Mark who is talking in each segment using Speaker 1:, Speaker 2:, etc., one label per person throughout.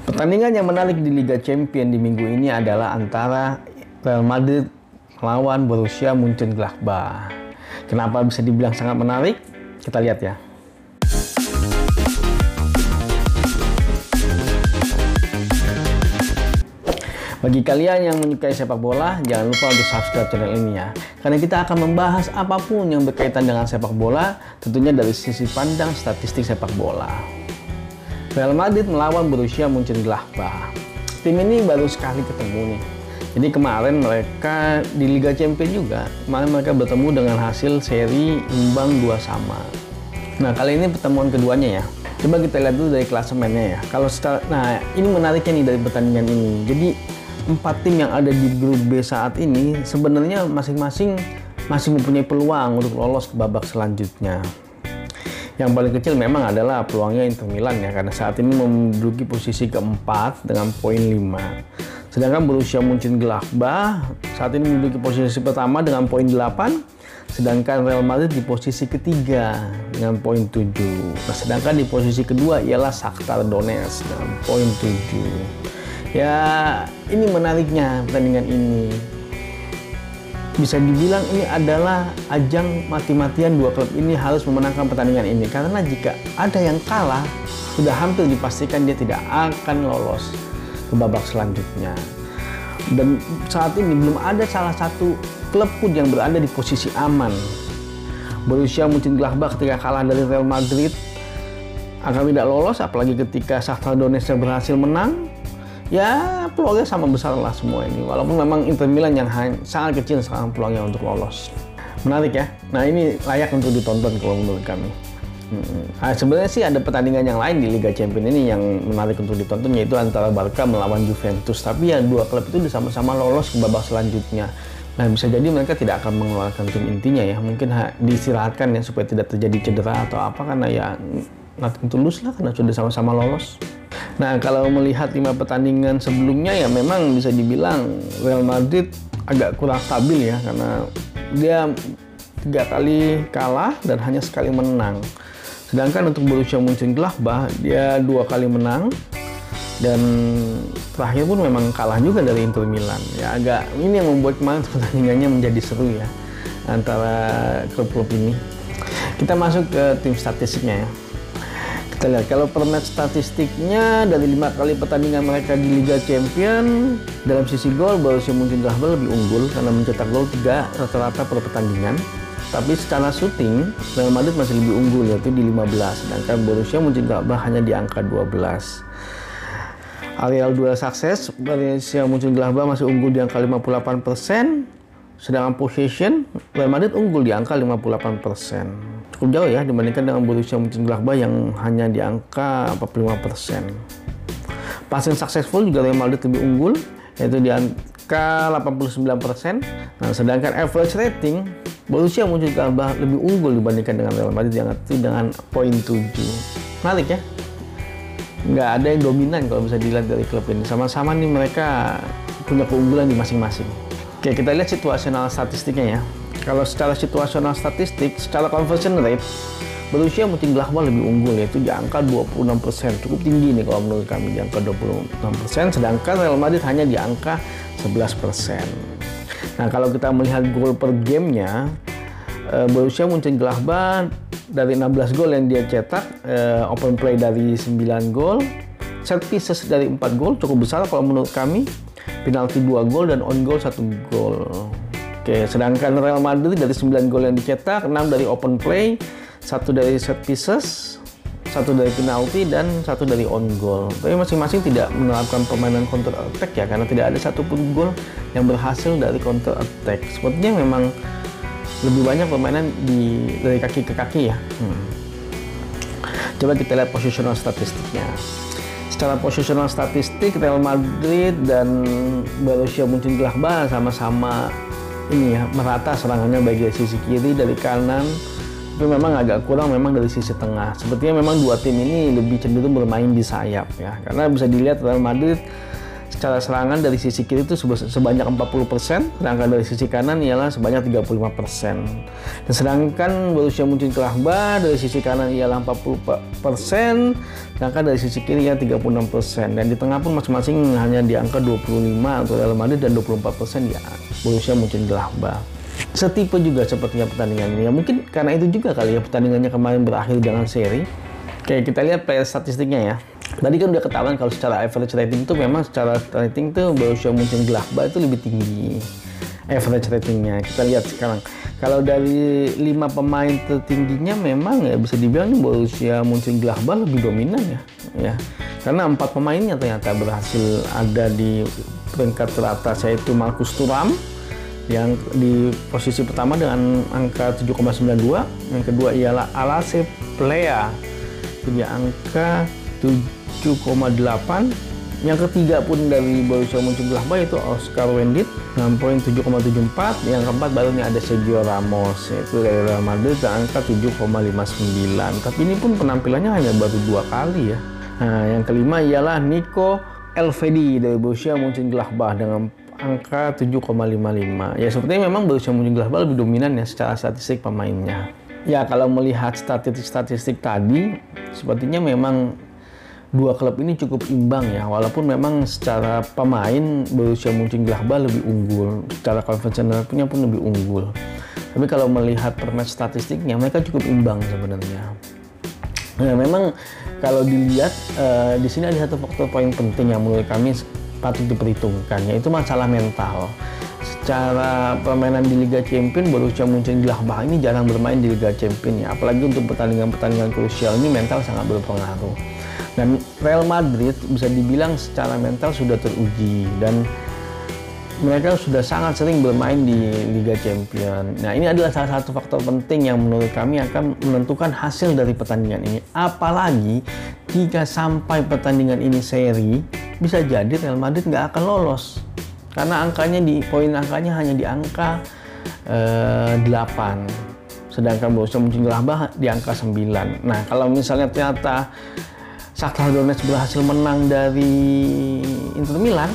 Speaker 1: Pertandingan yang menarik di Liga Champions di minggu ini adalah antara Real Madrid melawan Borussia Mönchengladbach. Kenapa bisa dibilang sangat menarik? Kita lihat ya. Bagi kalian yang menyukai sepak bola, jangan lupa untuk subscribe channel ini ya. Karena kita akan membahas apapun yang berkaitan dengan sepak bola, tentunya dari sisi pandang statistik sepak bola. Real Madrid melawan Borussia Mönchengladbach. Tim ini baru sekali ketemu nih. Jadi kemarin mereka di Liga Champions juga, kemarin mereka bertemu dengan hasil seri imbang 2-2. Nah, kali ini pertemuan keduanya ya. Coba kita lihat dulu dari klasemennya ya. Nah, ini menariknya nih dari pertandingan ini. Jadi 4 tim yang ada di grup B saat ini sebenarnya masing-masing masih mempunyai peluang untuk lolos ke babak selanjutnya. Yang paling kecil memang adalah peluangnya Inter Milan ya, karena saat ini menduduki posisi keempat dengan poin 5. Sedangkan Borussia Mönchengladbach saat ini menduduki posisi pertama dengan poin 8, sedangkan Real Madrid di posisi ketiga dengan poin 7. Nah, sedangkan di posisi kedua ialah Shakhtar Donetsk dengan poin 7. Ya, ini menariknya pertandingan ini. Bisa dibilang ini adalah ajang mati-matian dua klub ini harus memenangkan pertandingan ini. Karena jika ada yang kalah, sudah hampir dipastikan dia tidak akan lolos ke babak selanjutnya. Dan saat ini belum ada salah satu klub pun yang berada di posisi aman. Borussia Mönchengladbach ketika kalah dari Real Madrid akan tidak lolos, apalagi ketika Shakhtar Donetsk berhasil menang. Ya, peluangnya sama besar lah semua ini. Walaupun memang Inter Milan yang sangat kecil sekarang peluangnya untuk lolos. Menarik ya. Nah, ini layak untuk ditonton kalau menurut kami. Nah, sebenarnya sih ada pertandingan yang lain di Liga Champions ini yang menarik untuk ditonton, yaitu antara Barca melawan Juventus. Tapi ya dua klub itu sama-sama lolos ke babak selanjutnya. Nah, bisa jadi mereka tidak akan mengeluarkan tim intinya ya. Mungkin diistirahatkan ya supaya tidak terjadi cedera atau apa, karena ya nothing tulus lah karena sudah sama-sama lolos. Nah, kalau melihat 5 pertandingan sebelumnya ya memang bisa dibilang Real Madrid agak kurang stabil ya, karena dia 3 kali kalah dan hanya sekali menang. Sedangkan untuk Borussia Mönchengladbach dia 2 kali menang dan terakhir pun memang kalah juga dari Inter Milan. Ya agak ini yang membuat kemarin pertandingannya menjadi seru ya antara klub-klub ini. Kita masuk ke tim statistiknya ya. Kita lihat kalau per match statistiknya dari 5 kali pertandingan mereka di Liga Champions, dalam sisi gol Borussia Mönchengladbach lebih unggul karena mencetak gol 3 rata-rata per pertandingan. Tapi secara shooting Real Madrid masih lebih unggul yaitu di 15, sedangkan Borussia Mönchengladbach hanya di angka 12. Areal duel sukses Borussia Mönchengladbach masih unggul di angka 58%, sedangkan possession Real Madrid unggul di angka 58%. Cukup jauh ya dibandingkan dengan Borussia Mönchengladbach yang hanya di angka 45%. Passing successful juga Real Madrid lebih unggul yaitu di angka 89%. Nah, sedangkan average rating Borussia Mönchengladbach lebih unggul dibandingkan dengan Real Madrid yang itu dengan poin 7. Menarik ya. Nggak ada yang dominan kalau bisa dilihat dari klub ini. Sama-sama nih mereka punya keunggulan di masing-masing. Oke, kita lihat situasional statistiknya ya. Kalau secara situasional statistik, secara conversion rate, Borussia Mönchengladbach lebih unggul yaitu di angka 26%. Cukup tinggi nih kalau menurut kami, di angka 26%, sedangkan Real Madrid hanya di angka 11%. Nah, kalau kita melihat gol per gamenya, Borussia Mönchengladbach dari 16 gol yang dia cetak, open play dari 9 gol, set pieces dari 4 gol, cukup besar kalau menurut kami, penalti 2 gol dan on goal 1 gol. Oke, sedangkan Real Madrid dari 9 gol yang dicetak, 6 dari open play, 1 dari set pieces, 1 dari penalti, dan 1 dari on goal. Tapi masing-masing tidak menerapkan permainan counter attack ya, karena tidak ada satupun gol yang berhasil dari counter attack. Sepertinya memang lebih banyak permainan dari kaki ke kaki ya. Coba kita lihat positional statistiknya. Secara positional statistik, Real Madrid dan Borussia Mönchengladbach sama-sama ini ya, merata serangannya baik dari sisi kiri, dari kanan, tapi memang agak kurang memang dari sisi tengah. Sepertinya memang dua tim ini lebih cenderung bermain di sayap ya, karena bisa dilihat Real Madrid Secara serangan dari sisi kiri itu sebanyak 40%, sedangkan dari sisi kanan ialah sebanyak 35%. Dan sedangkan Borussia Mönchengladbach dari sisi kanan ialah 40%, sedangkan dari sisi kiri ya 36%. Dan di tengah pun masing-masing hanya di angka 25 untuk Real Madrid dan 24% ya Borussia Mönchengladbach. Setipe juga sepertinya pertandingan ini. Ya mungkin karena itu juga kali ya pertandingannya kemarin berakhir dengan seri. Oke, kita lihat player statistiknya ya. Tadi kan udah ketahuan kalau secara average rating itu memang secara rating tuh Borussia Mönchengladbach itu lebih tinggi average ratingnya. Kita lihat sekarang. Kalau dari 5 pemain tertingginya memang ya bisa dibilang Borussia Mönchengladbach lebih dominan ya. Karena 4 pemainnya ternyata berhasil ada di peringkat teratas, yaitu Marcus Thuram yang di posisi pertama dengan angka 7,92, yang kedua ialah Alace Plea punya angka 7,8, yang ketiga pun dari Borussia Mönchengladbach itu Oscar Wendt dengan poin 7,74, yang keempat barunya ada Sergio Ramos yaitu dari Real Madrid dengan angka 7,59, tapi ini pun penampilannya hanya baru 2 kali ya. Nah, yang kelima ialah Nico Elvedi dari Borussia Mönchengladbach dengan angka 7,55. Ya sepertinya memang Borussia Mönchengladbach lebih dominan ya secara statistik pemainnya. Ya kalau melihat statistik tadi, sepertinya memang dua klub ini cukup imbang ya. Walaupun memang secara pemain Borussia Mönchengladbach lebih unggul, secara konvensional punya pun lebih unggul. Tapi kalau melihat per match statistiknya, mereka cukup imbang sebenarnya. Nah, memang kalau dilihat di sini ada satu faktor poin penting yang menurut kami patut diperhitungkan, yaitu masalah mental. Secara permainan di Liga Champions, Borussia Mönchengladbach ini jarang bermain di Liga Champions ya. Apalagi untuk pertandingan-pertandingan krusial ini mental sangat berpengaruh. Dan Real Madrid bisa dibilang secara mental sudah teruji dan mereka sudah sangat sering bermain di Liga Champions. Nah, ini adalah salah satu faktor penting yang menurut kami akan menentukan hasil dari pertandingan ini. Apalagi jika sampai pertandingan ini seri, bisa jadi Real Madrid nggak akan lolos. Karena poin angkanya hanya di angka 8. Sedangkan Borussia Mönchengladbach di angka 9. Nah, kalau misalnya ternyata Shakhtar Donetsk berhasil menang dari Inter Milan,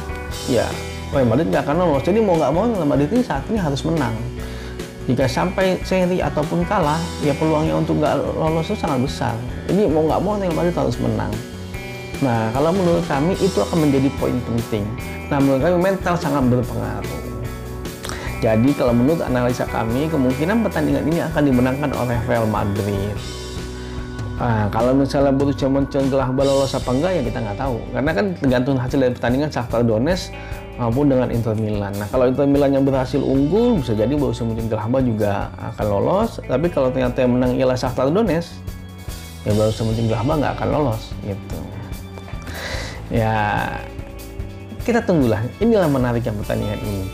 Speaker 1: ya Real Madrid nggak akan lolos. Jadi mau nggak mau Real Madrid ini saat ini harus menang. Jika sampai seri ataupun kalah, ya peluangnya untuk nggak lolos itu sangat besar. Ini mau nggak mau Real Madrid harus menang. Nah, kalau menurut kami itu akan menjadi poin penting. Nah, menurut kami mental sangat berpengaruh. Jadi kalau menurut analisa kami, kemungkinan pertandingan ini akan dimenangkan oleh Real Madrid. Nah, kalau misalnya Borussia Mönchengladbach lolos apa enggak ya kita nggak tahu. Karena kan tergantung hasil dari pertandingan Shakhtar Donetsk maupun dengan Inter Milan. Nah, kalau Inter Milan yang berhasil unggul, bisa jadi Borussia Mönchengladbach juga akan lolos. Tapi kalau ternyata yang menang ialah Shakhtar Donetsk, ya Borussia Mönchengladbach nggak akan lolos gitu. Ya, kita tunggulah. Inilah menariknya pertandingan ini.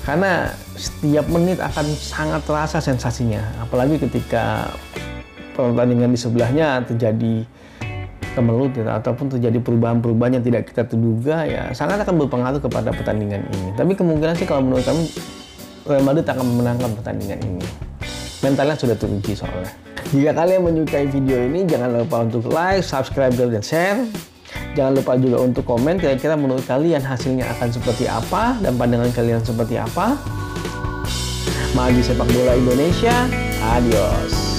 Speaker 1: Karena setiap menit akan sangat terasa sensasinya. Apalagi ketika pertandingan di sebelahnya terjadi kemelut ya, ataupun terjadi perubahan-perubahan yang tidak kita terduga, ya sangat akan berpengaruh kepada pertandingan ini. Tapi kemungkinan sih kalau menurut kami Real Madrid akan memenangkan pertandingan ini. Mentalnya sudah teruji soalnya. Jika kalian menyukai video ini, jangan lupa untuk like, subscribe, dan share. Jangan lupa juga untuk komen kira-kira menurut kalian hasilnya akan seperti apa dan pandangan kalian seperti apa. Magi sepak bola Indonesia, adios.